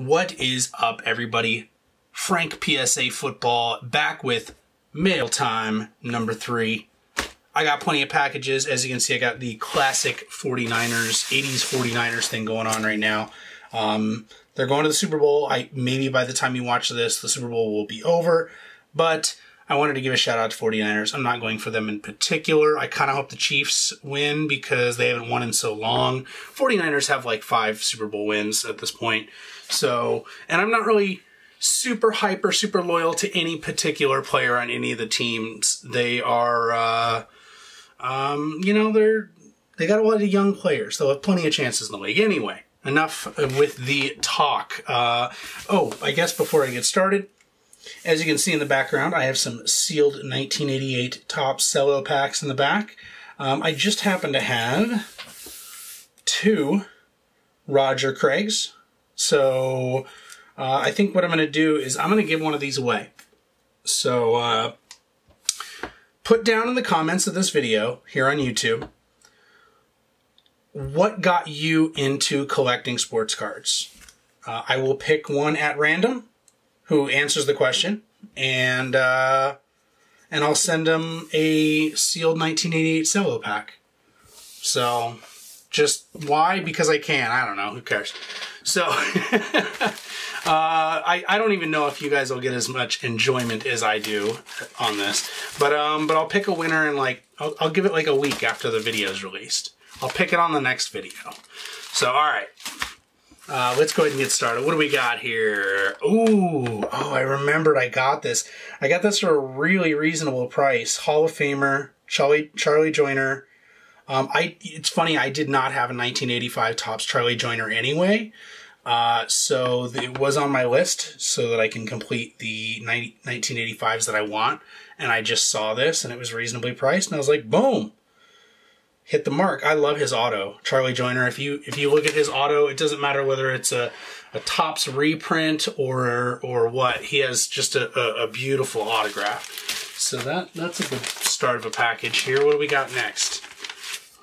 What is up, everybody? Frank PSA Football back with mail time number 3. I got plenty of packages. As you can see, I got the classic 49ers, 80s 49ers thing going on right now. They're going to the Super Bowl. Maybe by the time you watch this, the Super Bowl will be over. But I wanted to give a shout out to 49ers. I'm not going for them in particular. I kind of hope the Chiefs win because they haven't won in so long. 49ers have like 5 Super Bowl wins at this point. So, and I'm not really super loyal to any particular player on any of the teams. They are, you know, they got a lot of young players. They'll have plenty of chances in the league. Anyway, enough with the talk. Oh, I guess before I get started, as you can see in the background, I have some sealed 1988 Topps cello packs in the back. I just happen to have 2 Roger Craigs. So I think what I'm going to do is I'm going to give one of these away. So put down in the comments of this video here on YouTube, what got you into collecting sports cards? I will pick one at random who answers the question, and I'll send them a sealed 1988 cello pack. So, just why? Because I can. I don't know. Who cares? So, I don't even know if you guys will get as much enjoyment as I do on this. But I'll pick a winner and I'll give it like a week after the video is released. I'll pick it on the next video. So, all right. Let's go ahead and get started. What do we got here? Ooh, oh, I remembered I got this. I got this for a really reasonable price. Hall of Famer, Charlie Joyner. It's funny, I did not have a 1985 Topps Charlie Joyner anyway. So it was on my list so that I can complete the 1985s that I want. And I just saw this and it was reasonably priced. And I was like, boom. Hit the mark. I love his auto, Charlie Joyner. If you look at his auto, it doesn't matter whether it's a Topps reprint or what. He has just a beautiful autograph. So that's a good start of a package here. What do we got next?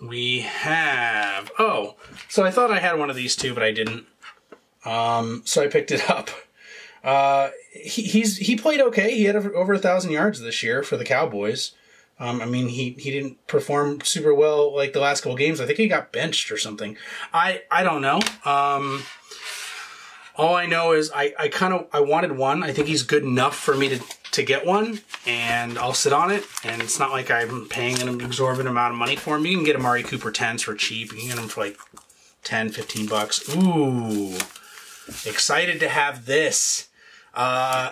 We have, oh, so I thought I had one of these too, but I didn't. So I picked it up. He played okay. He had over 1,000 yards this year for the Cowboys. I mean, he didn't perform super well like the last couple games. I think he got benched or something. I don't know. All I know is I wanted one. I think he's good enough for me to get one, and I'll sit on it. And it's not like I'm paying an exorbitant amount of money for him. You can get Amari Cooper 10s for cheap. You can get them for like 10, 15 bucks. Ooh, excited to have this. I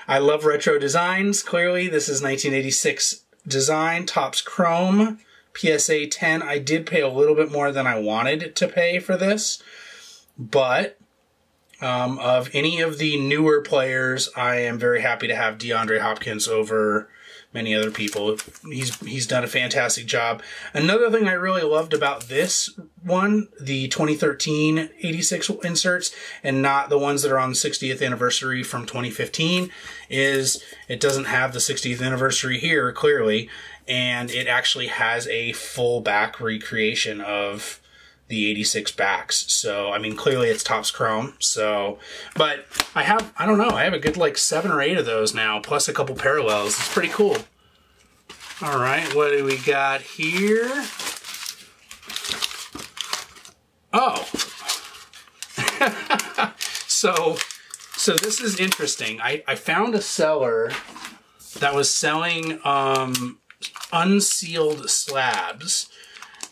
love retro designs, clearly. This is 1986 design, Topps Chrome, PSA 10. I did pay a little bit more than I wanted to pay for this, but of any of the newer players, I am very happy to have DeAndre Hopkins over many other people. He's done a fantastic job. Another thing I really loved about this one, the 2013 86 inserts and not the ones that are on the 60th anniversary from 2015, is it doesn't have the 60th anniversary here, clearly, and it actually has a full back recreation of the 86 backs. So, I mean, clearly it's Topps Chrome. So, but I don't know, I have a good like 7 or 8 of those now, plus a couple parallels. It's pretty cool. All right, what do we got here? Oh. So this is interesting. I found a seller that was selling unsealed slabs.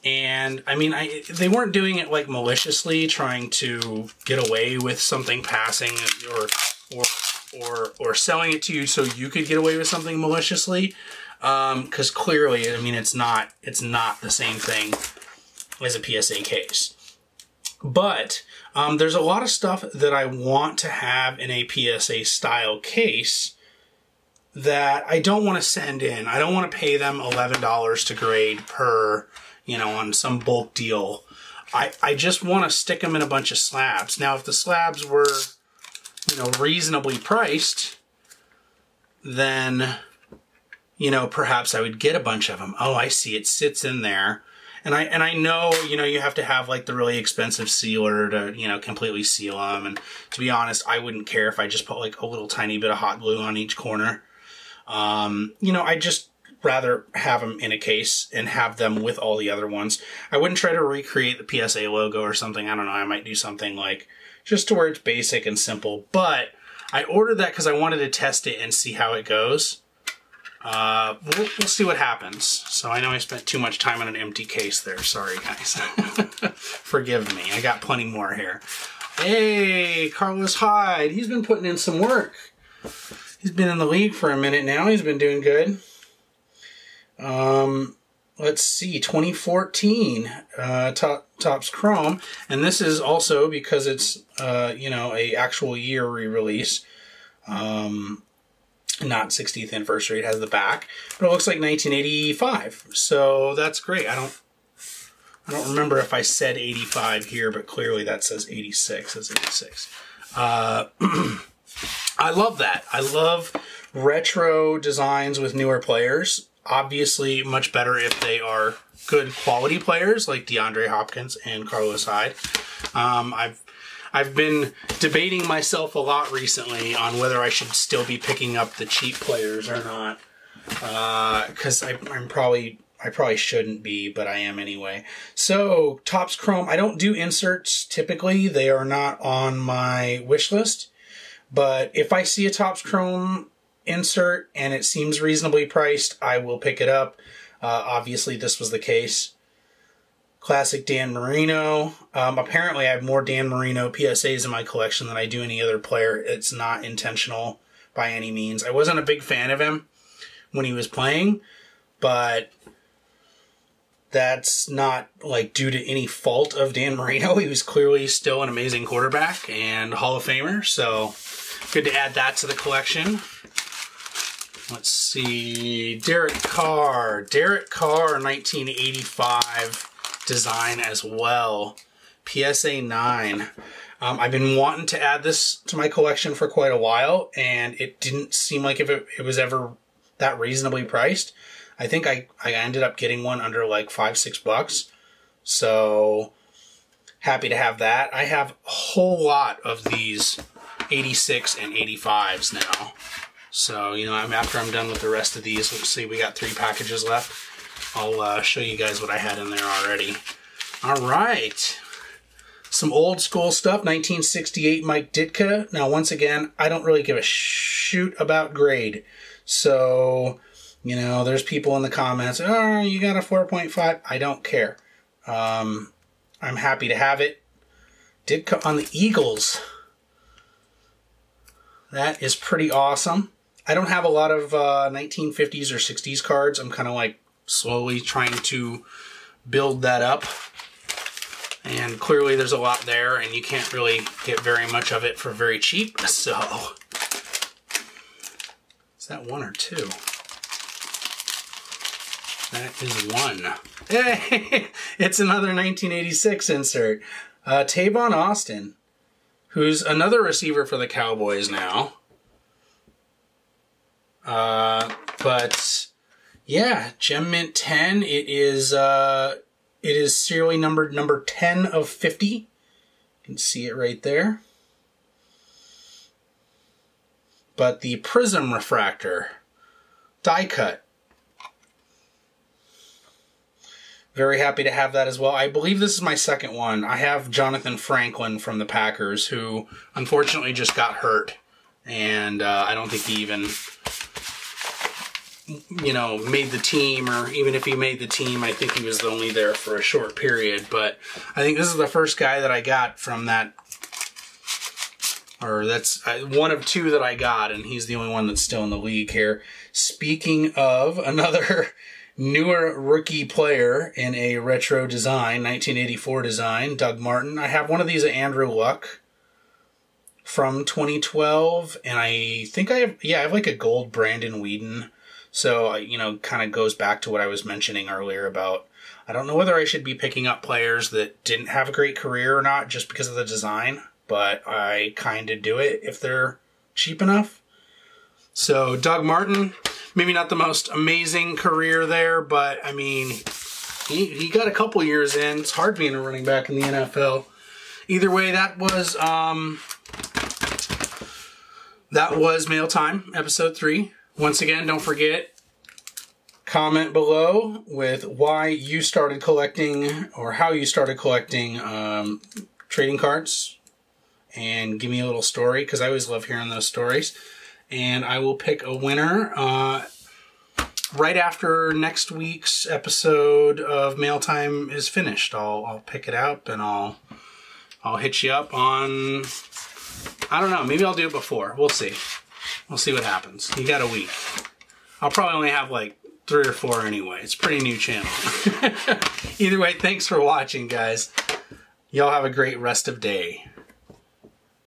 And I mean, they weren't doing it like maliciously, trying to get away with something passing or selling it to you so you could get away with something maliciously. Because clearly, I mean, it's not the same thing as a PSA case. But there's a lot of stuff that I want to have in a PSA style case that I don't want to send in. I don't want to pay them $11 to grade per, you know, on some bulk deal. I just want to stick them in a bunch of slabs. Now, if the slabs were, you know, reasonably priced, then, you know, perhaps I would get a bunch of them. Oh, I see. It sits in there. And I know, you know, you have to have like the really expensive sealer to, you know, completely seal them. And to be honest, I wouldn't care if I just put like a little tiny bit of hot glue on each corner. You know, I just rather have them in a case and have them with all the other ones. I wouldn't try to recreate the PSA logo or something. I don't know. I might do something like just to where it's basic and simple. But I ordered that because I wanted to test it and see how it goes. We'll see what happens. So I know I spent too much time on an empty case there. Sorry, guys. Forgive me. I got plenty more here. Hey, Carlos Hyde. He's been putting in some work. He's been in the league for a minute now. He's been doing good. Let's see, 2014 Topps Chrome, and this is also because it's you know, a actual year re-release, not 60th anniversary. It has the back, but it looks like 1985. So that's great. I don't remember if I said 85 here, but clearly that says 86. It's 86. I love that. I love retro designs with newer players. Obviously, much better if they are good quality players like DeAndre Hopkins and Carlos Hyde. I've been debating myself a lot recently on whether I should still be picking up the cheap players or not. Because I probably shouldn't be, but I am anyway. So, Topps Chrome, I don't do inserts typically. They are not on my wish list. But if I see a Topps Chrome insert and it seems reasonably priced, I will pick it up. Obviously, this was the case. Classic Dan Marino. Apparently, I have more Dan Marino PSAs in my collection than I do any other player. It's not intentional by any means. I wasn't a big fan of him when he was playing, but that's not like due to any fault of Dan Marino. He was clearly still an amazing quarterback and Hall of Famer, so good to add that to the collection. Let's see, Derek Carr. Derek Carr, 1985 design as well. PSA 9. I've been wanting to add this to my collection for quite a while, and it didn't seem like if it was ever that reasonably priced. I think I ended up getting one under like $5-6. So happy to have that. I have a whole lot of these 86 and 85s now. So, you know, after I'm done with the rest of these, let's see, we got 3 packages left. I'll show you guys what I had in there already. All right. Some old school stuff, 1968 Mike Ditka. Now, once again, I don't really give a shoot about grade. So, you know, there's people in the comments, oh, you got a 4.5. I don't care. I'm happy to have it. Ditka on the Eagles. That is pretty awesome. I don't have a lot of 1950s or 60s cards. I'm kind of like slowly trying to build that up. And clearly there's a lot there, and you can't really get very much of it for very cheap. So, is that 1 or 2? That is 1. Hey, it's another 1986 insert. Tavon Austin, who's another receiver for the Cowboys now. But yeah, Gem Mint 10. It is serially numbered number 10 of 50. You can see it right there. But the Prism Refractor, die cut. Very happy to have that as well. I believe this is my second one. I have Jonathan Franklin from the Packers, who unfortunately just got hurt. And I don't think he even, you know, made the team, or even if he made the team, I think he was only there for a short period. But I think this is the first guy that I got from that, or that's one of 2 that I got, and he's the only one that's still in the league here. Speaking of another newer rookie player in a retro design, 1984 design, Doug Martin. I have one of these at Andrew Luck from 2012, and I think I have like a gold Brandon Whedon. So, you know, kind of goes back to what I was mentioning earlier about, I don't know whether I should be picking up players that didn't have a great career or not just because of the design, but I kind of do it if they're cheap enough. So, Doug Martin, maybe not the most amazing career there, but I mean, He got a couple years in. It's hard being a running back in the NFL. Either way, that was Mail Time, episode 3. Once again, don't forget, comment below with why you started collecting or how you started collecting trading cards, and give me a little story, because I always love hearing those stories. And I will pick a winner right after next week's episode of Mail Time is finished. I'll pick it up and I'll hit you up on, I don't know, maybe I'll do it before. We'll see. We'll see what happens. You got a week. I'll probably only have like 3 or 4 anyway. It's a pretty new channel. Either way, thanks for watching, guys. Y'all have a great rest of day.